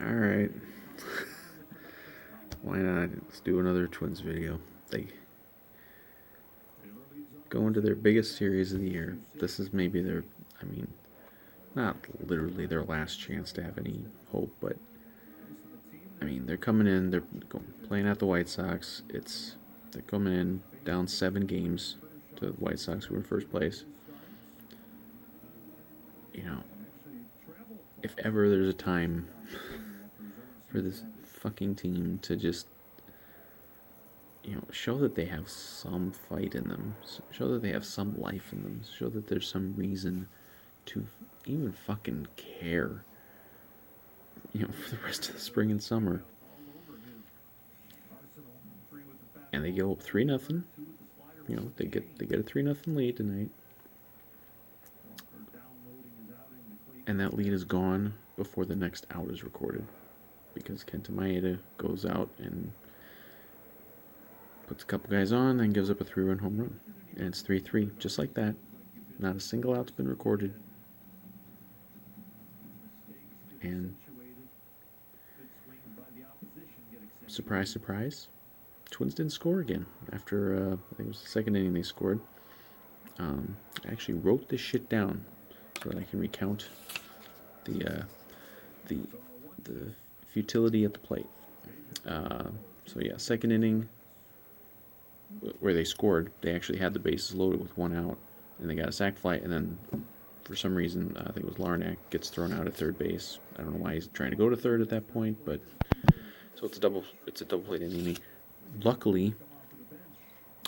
Alright. Why not? Let's do another Twins video. They go into their biggest series of the year. This is maybe their, I mean, not literally their last chance to have any hope, but I mean, they're coming in, they're playing at the White Sox. They're coming in down 7 games to the White Sox, who were in first place. You know, if ever there's a time for this fucking team to just, show that they have some fight in them, show that they have some life in them, show that there's some reason to even fucking care, for the rest of the spring and summer. And they go up 3-0. They get a 3-0 lead tonight. And that lead is gone before the next out is recorded, because Kenta Maeda goes out and puts a couple guys on and gives up a 3-run home run. And it's 3-3, just like that. Not a single out's been recorded. And surprise, surprise, Twins didn't score again after, I think it was the second inning they scored. I actually wrote this shit down so that I can recount the futility at the plate. So yeah, second inning where they scored, they actually had the bases loaded with 1 out, and they got a sac fly, and then for some reason, I think it was Larnack gets thrown out at third base. I don't know why he's trying to go to third at that point, but so it's a double play inning. Luckily,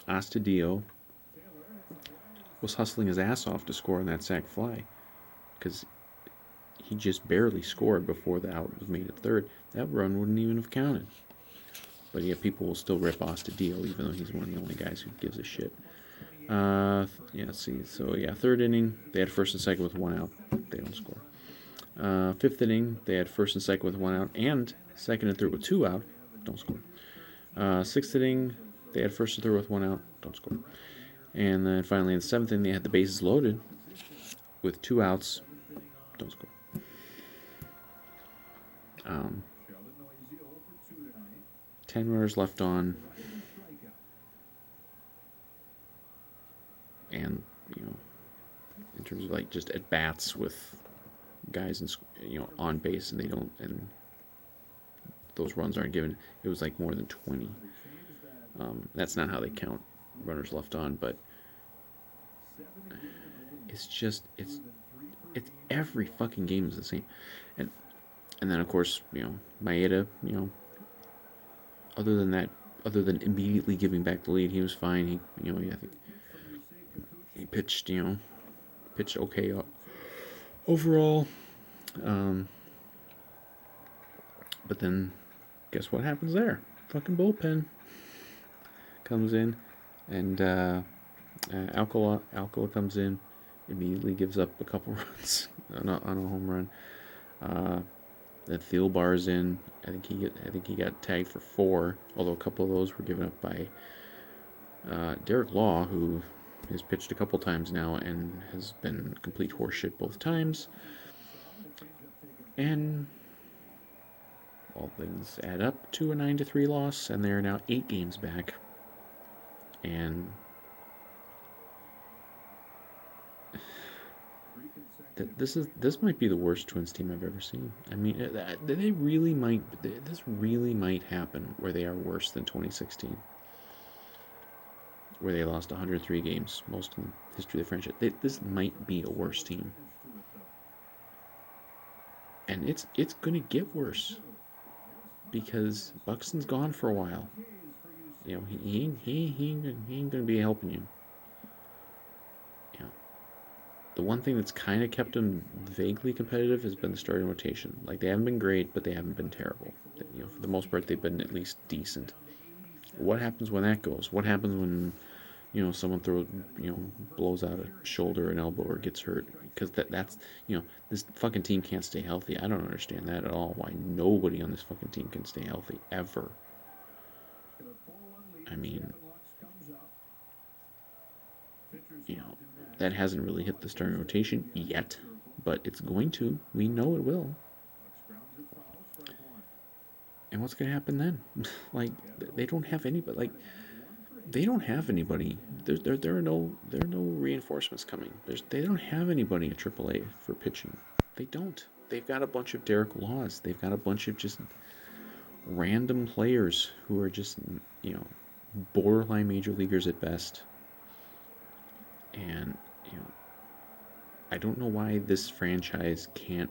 Astudillo was hustling his ass off to score on that sac fly, because he just barely scored before the out was made at third. That run wouldn't even have counted. But yeah, people will still rip Astudillo, even though he's one of the only guys who gives a shit. Let's see. So yeah, third inning, they had first and second with 1 out. They don't score. Fifth inning, they had first and second with 1 out, and second and third with 2 out. Don't score. Sixth inning, they had first and third with 1 out. Don't score. And then finally in the seventh inning, they had the bases loaded with 2 outs. Don't score. 10 runners left on. And, in terms of like just at bats with guys on base, and they don't, and those runs aren't given, it was like more than 20. That's not how they count runners left on, but it's every fucking game is the same. And then of course, Maeda, other than immediately giving back the lead, he was fine. I think he pitched okay overall. But then, guess what happens there? Fucking bullpen comes in, and Alcala comes in, immediately gives up a couple runs on a home run. That Thielbar's in. I think he got tagged for 4, although a couple of those were given up by Derek Law, who has pitched a couple times now and has been complete horseshit both times. And all things add up to a 9-3 loss, and they're now 8 games back. And this might be the worst Twins team I've ever seen. I mean, this really might happen where they are worse than 2016, where they lost 103 games, most in the history of the franchise. This might be a worse team, and it's gonna get worse because Buxton's gone for a while. He ain't gonna be helping you. The one thing that's kind of kept them vaguely competitive has been the starting rotation. Like, they haven't been great, but they haven't been terrible. For the most part, they've been at least decent. What happens when that goes? What happens when, someone blows out a shoulder, an elbow, or gets hurt? Because that's, this fucking team can't stay healthy. I don't understand that at all. Why nobody on this fucking team can stay healthy ever. I mean, that hasn't really hit the starting rotation yet, but it's going to. We know it will. And what's going to happen then? Like, they don't have anybody. Like, they don't have anybody. There are no reinforcements coming. They don't have anybody at AAA for pitching. They don't. They've got a bunch of Derek Laws. They've got a bunch of just random players who are just, you know, borderline major leaguers at best. And, you know, I don't know why this franchise can't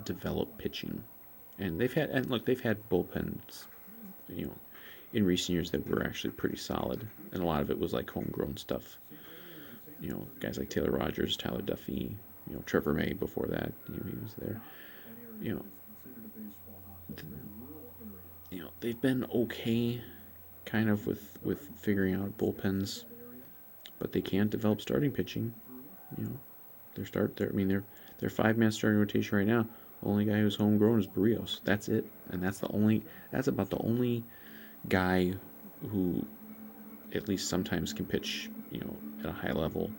develop pitching. And they've had bullpens, you know, in recent years that were actually pretty solid, and a lot of it was like homegrown stuff. You know, guys like Taylor Rogers, Tyler Duffy, you know, Trevor May before that, you know, he was there. You know, they've been okay, kind of with figuring out bullpens, but they can't develop starting pitching. You know, their 5-man starting rotation right now. The only guy who's homegrown is Barrios. That's it, and that's about the only guy who at least sometimes can pitch, you know, at a high level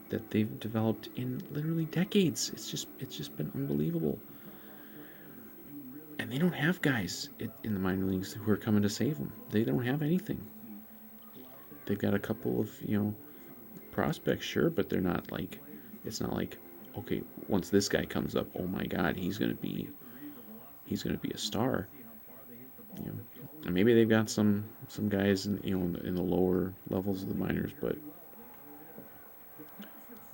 that they've developed in literally decades. It's just been unbelievable. And they don't have guys in the minor leagues who are coming to save them. They don't have anything. They've got a couple of, you know, prospects, sure, but they're not like, it's not like, okay, once this guy comes up, oh my God, he's gonna be a star. You know, and maybe they've got some guys in, you know, in the lower levels of the minors, but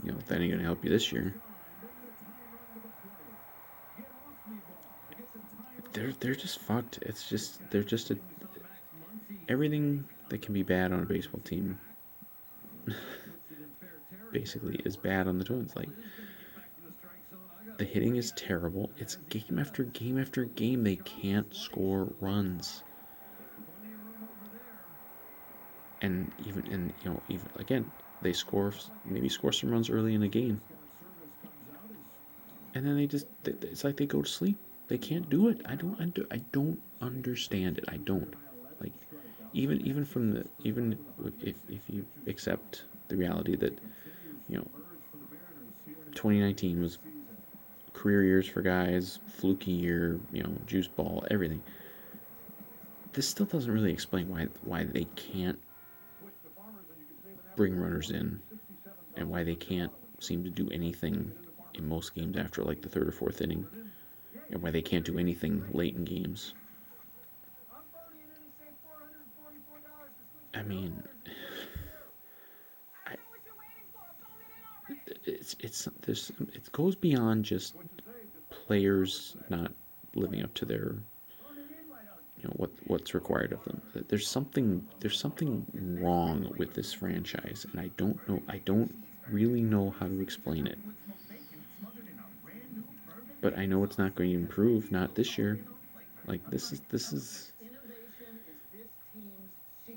you know, that ain't gonna help you this year. They're just fucked. It's just they're just everything that can be bad on a baseball team basically is bad on the Twins. Like, the hitting is terrible. It's game after game after game they can't score runs. And even again, they maybe score some runs early in a game, and then it's like they go to sleep. They can't do it. I don't understand it. I don't. Like, even if you accept the reality that, you know, 2019 was career years for guys, fluky year, you know, juice ball, everything. This still doesn't really explain why they can't bring runners in, and why they can't seem to do anything in most games after like the third or fourth inning, and why they can't do anything late in games. I mean, I, it goes beyond just players not living up to their, you know, what's required of them. There's something wrong with this franchise, and I don't really know how to explain it. But I know it's not going to improve, not this year. Like, this is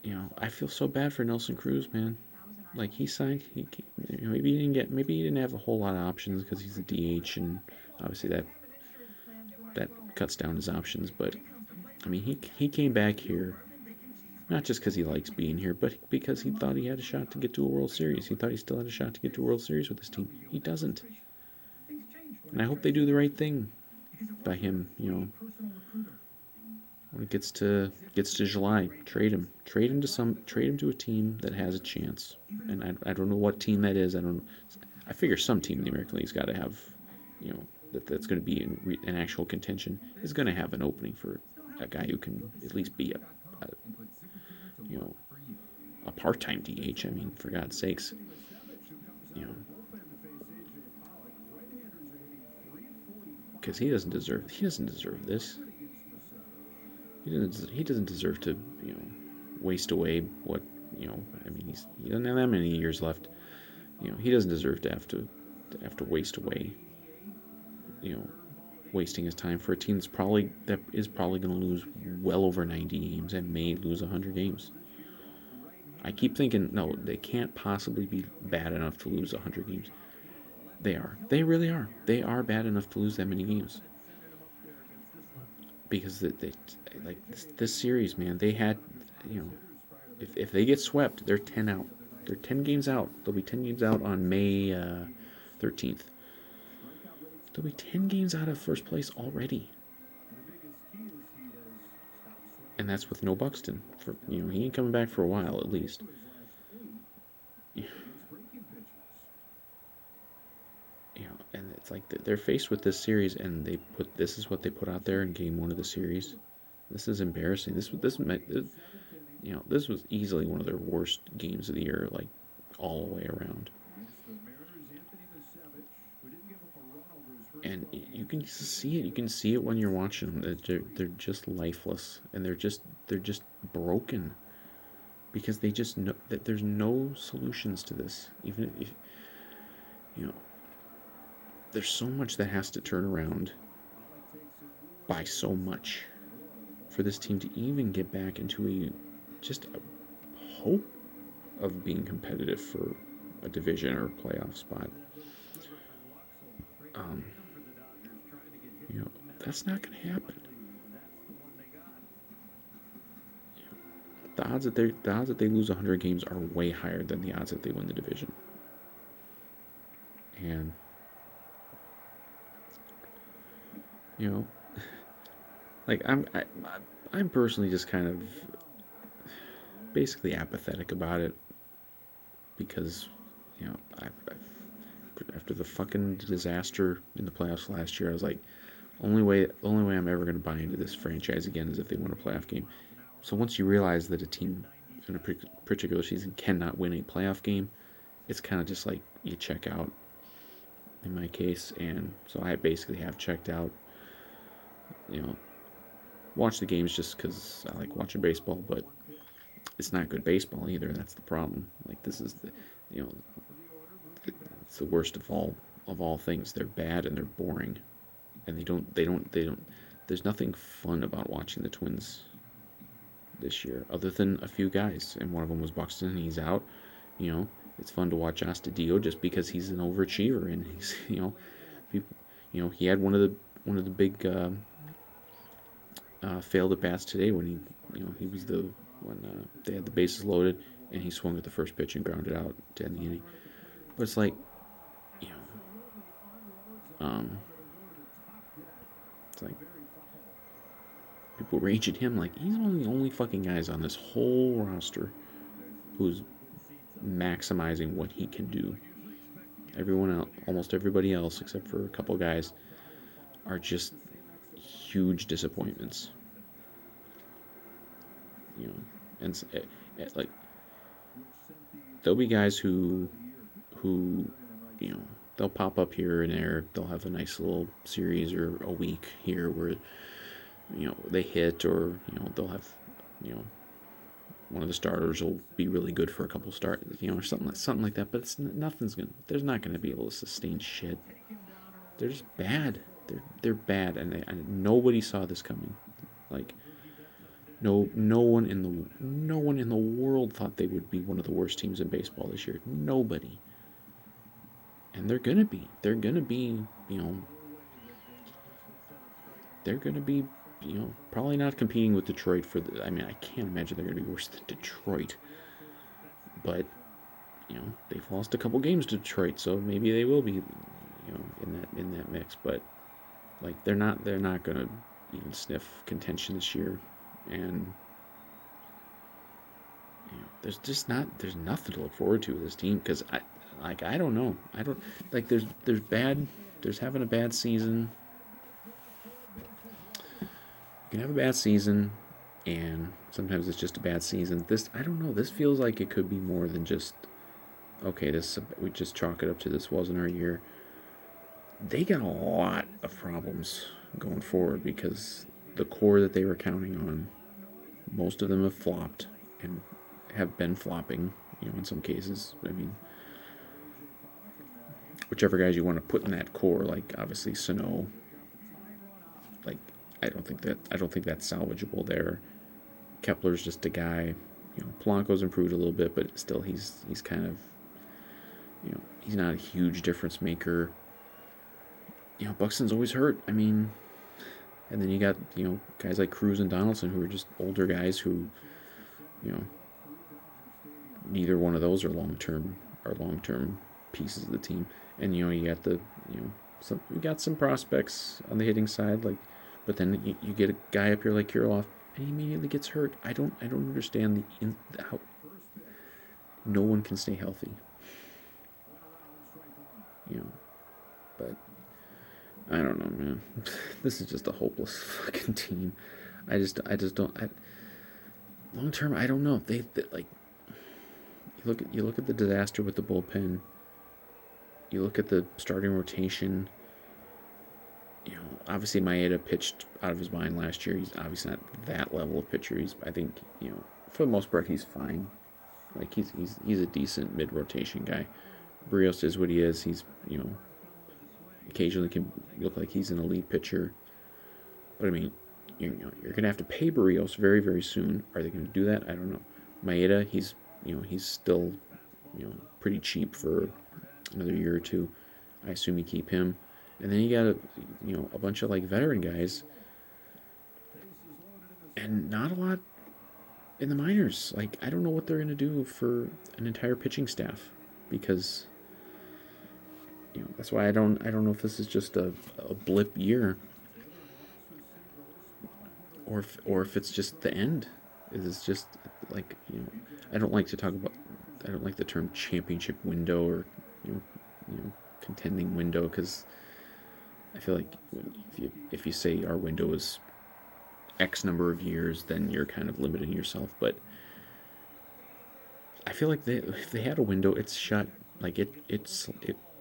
you know, I feel so bad for Nelson Cruz, man. Like, he signed, you know, maybe he didn't have a whole lot of options because he's a DH, and obviously that cuts down his options. But I mean, he came back here not just because he likes being here, but because he thought he had a shot to get to a World Series. He thought he still had a shot to get to a World Series with his team. He doesn't, and I hope they do the right thing by him. You know, when it gets to July, trade him to a team that has a chance. And I don't know what team that is. I figure some team in the American League's got to have, you know, that's going to be in actual contention, is going to have an opening for a guy who can at least be a you know, a part-time DH. I mean, for God's sakes, you know, because he doesn't deserve this. He doesn't deserve to, you know, waste away what, you know. I mean, he doesn't have that many years left. You know, he doesn't deserve to waste away, you know, wasting his time for a team that is probably going to lose well over 90 games and may lose 100 games. I keep thinking, no, they can't possibly be bad enough to lose 100 games. They are. They really are. They are bad enough to lose that many games. Because like this series, man, they had, you know, if they get swept, they're 10 out. They're 10 games out. They'll be 10 games out on May 13th. They'll be 10 games out of first place already. And that's with no Buxton. He ain't coming back for a while at least. And it's like they're faced with this series, and this is what they put out there in game 1 of the series. This is embarrassing. This was easily one of their worst games of the year, like all the way around. And you can see it. You can see it when you're watching them. They're just lifeless, and they're just broken because they just know that there's no solutions to this. Even if there's so much that has to turn around by so much for this team to even get back into a hope of being competitive for a division or a playoff spot. That's not going to happen. The odds that they lose 100 games are way higher than the odds that they win the division. And like I'm personally just kind of basically apathetic about it because after the fucking disaster in the playoffs last year, I was like, only way I'm ever going to buy into this franchise again is if they win a playoff game. So once you realize that a team in a particular season cannot win a playoff game, it's kind of just like you check out in my case. And so I basically have checked out. Watch the games just because I like watching baseball, but it's not good baseball either. That's the problem. Like, this is it's the worst of all things. They're bad and they're boring, and they don't. There's nothing fun about watching the Twins this year, other than a few guys, and one of them was Buxton, and he's out. It's fun to watch Astudillo just because he's an overachiever, and he's he had one of the big failed at bats today when he was when they had the bases loaded and he swung at the first pitch and grounded out to end the inning. But it's like, it's like people rage at him like he's one of the only fucking guys on this whole roster who's maximizing what he can do. Everyone else, almost everybody else, except for a couple guys, are just huge disappointments. And like there'll be guys who they'll pop up here and there. They'll have a nice little series or a week here where they hit, or they'll have one of the starters will be really good for a couple starts, or something like that. But there's not gonna be able to sustain shit. They're just bad. They're bad, and nobody saw this coming. Like, no one in the world thought they would be one of the worst teams in baseball this year. Nobody. And they're gonna be. They're gonna be probably not competing with Detroit for the. I mean, I can't imagine they're gonna be worse than Detroit. But they've lost a couple games to Detroit, so maybe they will be in that mix. But like they're not gonna even sniff contention this year, and there's nothing to look forward to with this team because I don't know. I don't like there's having a bad season. You can have a bad season, and sometimes it's just a bad season. I don't know. This feels like it could be more than just okay. We just chalk it up to this wasn't our year. They got a lot of problems going forward because the core that they were counting on, most of them have flopped and have been flopping, in some cases. I mean, whichever guys you want to put in that core, like obviously Sano, like I don't think that's salvageable there. Kepler's just a guy, Polanco's improved a little bit, but still he's kind of, he's not a huge difference maker. Buxton's always hurt. I mean, and then you got, guys like Cruz and Donaldson who are just older guys who, neither one of those are long-term pieces of the team. And, you got you got some prospects on the hitting side, like, but then you get a guy up here like Kirilloff, and he immediately gets hurt. I don't understand how no one can stay healthy. You know, but I don't know, man. This is just a hopeless fucking team. I just don't. Long term, I don't know. They like you look at the disaster with the bullpen. You look at the starting rotation. You know, obviously Maeda pitched out of his mind last year. He's obviously not that level of pitcher. I think, you know, for the most part, he's fine. Like he's a decent mid rotation guy. Brios is what he is. He's, you know, occasionally can look like he's an elite pitcher. But I mean, you're gonna have to pay Barrios very, very soon. Are they gonna do that? I don't know. Maeda, he's still, you know, pretty cheap for another year or two. I assume you keep him. And then you got a bunch of like veteran guys, and not a lot in the minors. Like, I don't know what they're gonna do for an entire pitching staff, because that's why I don't know if this is just a blip year, or if it's just the end. It's just like, I don't like the term championship window, or contending window, because I feel like if you say our window is X number of years, then you're kind of limiting yourself. But I feel like if they had a window, it's shut. Like it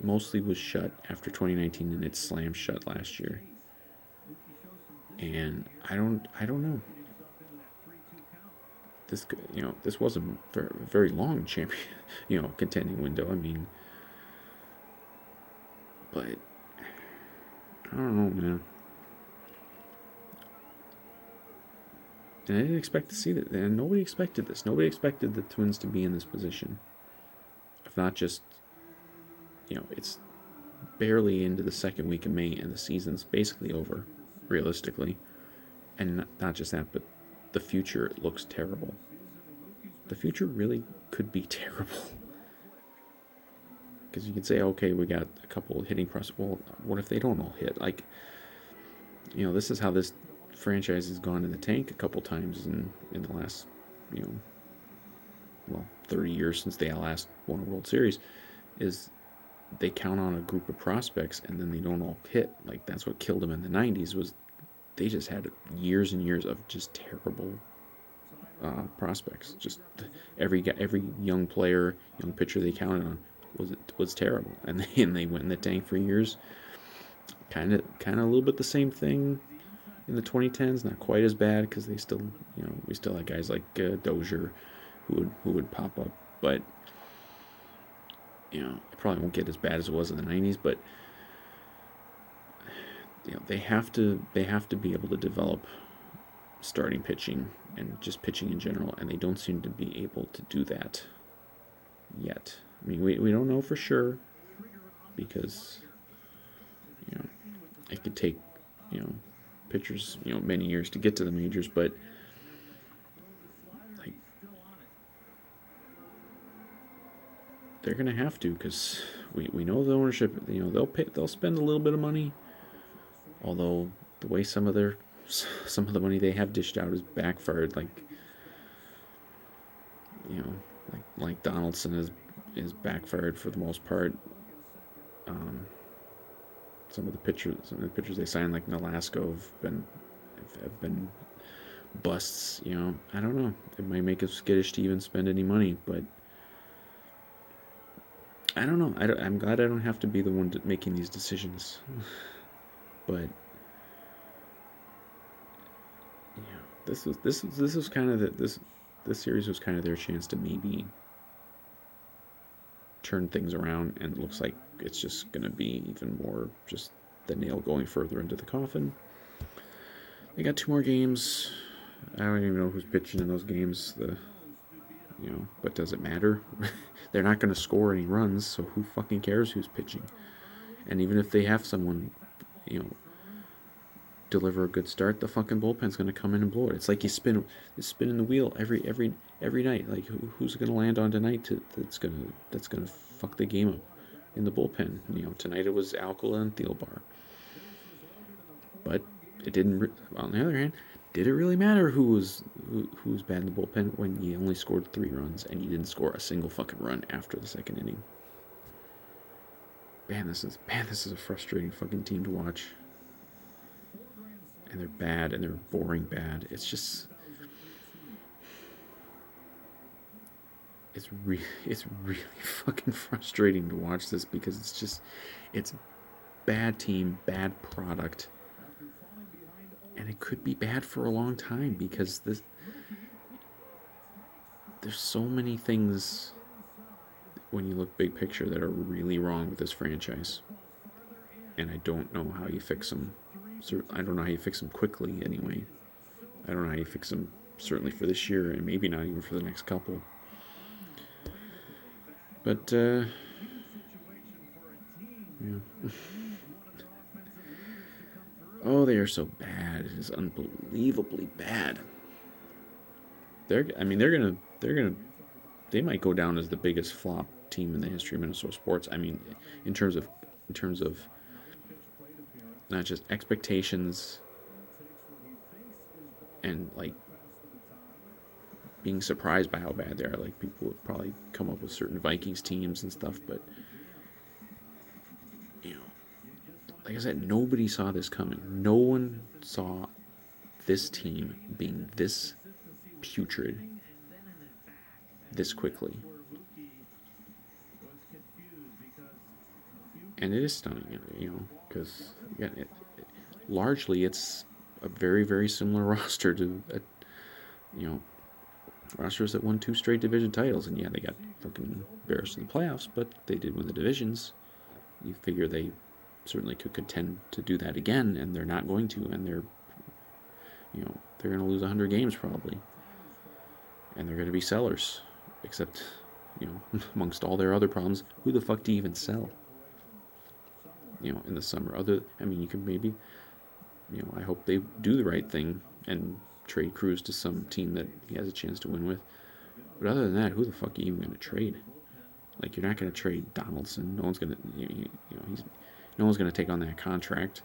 mostly was shut after 2019, and it slammed shut last year. And I don't know. This was a very long champion, contending window. I mean, but I don't know, man. And I didn't expect to see that. And nobody expected this. Nobody expected the Twins to be in this position. If not just, it's barely into the second week of May, and the season's basically over, realistically. And not just that, but the future looks terrible. The future really could be terrible. Because you could say, okay, we got a couple of hitting prospects. Well, what if they don't all hit? Like, this is how this franchise has gone in the tank a couple times in the last, 30 years since they last won a World Series, is they count on a group of prospects and then they don't all hit. Like, that's what killed them in the 90s, was they just had years and years of just terrible prospects. Just every young player, young pitcher they counted on was terrible, and they went in the tank for years. Kind of a little bit the same thing in the 2010s. Not quite as bad, because they still, we still had guys like Dozier who would pop up, but it probably won't get as bad as it was in the 90s. But they have to be able to develop starting pitching and just pitching in general, and they don't seem to be able to do that yet. I mean, we don't know for sure, because it could take pitchers many years to get to the majors, but like, they're gonna have to, because we know the ownership, they'll spend a little bit of money, although the way some of the money they have dished out is backfired. Like Donaldson is backfired for the most part. Some of the pitchers they signed, like Nolasco, have been busts. I don't know. It might make us skittish to even spend any money, but I don't know. I'm glad I don't have to be the one making these decisions. But this was kind of this series was kind of their chance to maybe turn things around, and it looks like it's just going to be even more just the nail going further into the coffin. They got 2 more games. I don't even know who's pitching in those games. But does it matter? They're not going to score any runs, so who fucking cares who's pitching? And even if they have someone, deliver a good start, the fucking bullpen's going to come in and blow it. It's like you spinning the wheel every night. Like, who's going to land on tonight that's going to fuck the game up in the bullpen? Tonight it was Alcala and Thielbar, but it didn't. On the other hand, did it really matter who was bad in the bullpen when you only scored 3 runs and you didn't score a single fucking run after the second inning? Man, this is a frustrating fucking team to watch. And they're bad, and they're boring bad. It's just... It's really fucking frustrating to watch this because it's bad team, bad product. And it could be bad for a long time because there's so many things when you look big picture that are really wrong with this franchise. And I don't know how you fix them. I don't know how you fix them quickly anyway. I don't know how you fix them certainly for this year and maybe not even for the next couple. But, yeah. Oh, they are so bad. It is unbelievably bad. They might go down as the biggest flop team in the history of Minnesota sports. I mean, in terms of not just expectations and like being surprised by how bad they are. Like, people would probably come up with certain Vikings teams and stuff, but like I said, nobody saw this coming. No one saw this team being this putrid this quickly. And it is stunning, because largely it's a very, very similar roster to, rosters that won 2 straight division titles. And yeah, they got fucking embarrassed in the playoffs, but they did win the divisions. You figure they certainly could contend to do that again, and they're not going to, and they're going to lose 100 games probably, and they're going to be sellers, except, amongst all their other problems, who the fuck do you even sell, in the summer? You can maybe, I hope they do the right thing and trade Cruz to some team that he has a chance to win with, but other than that, who the fuck are you even going to trade? Like, you're not going to trade Donaldson. No one's going to, no one's going to take on that contract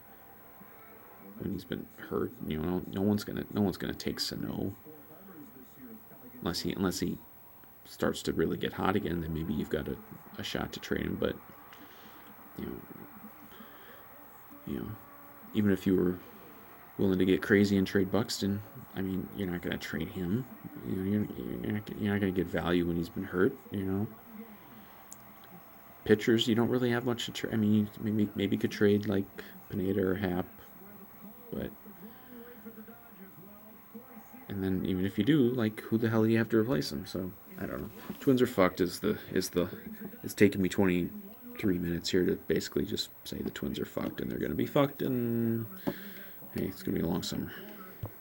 when he's been hurt. No one's going to take Sano unless he starts to really get hot again. Then maybe you've got a shot to trade him. But even if you were willing to get crazy and trade Buxton, I mean, you're not going to trade him. You're not going to get value when he's been hurt. Pitchers, you don't really have much to trade. I mean, you maybe could trade like Pineda or Happ, but and then even if you do, like, who the hell do you have to replace them? So I don't know. Twins are fucked. It's taken me 23 minutes here to basically just say the Twins are fucked and they're gonna be fucked, and hey, it's gonna be a long summer.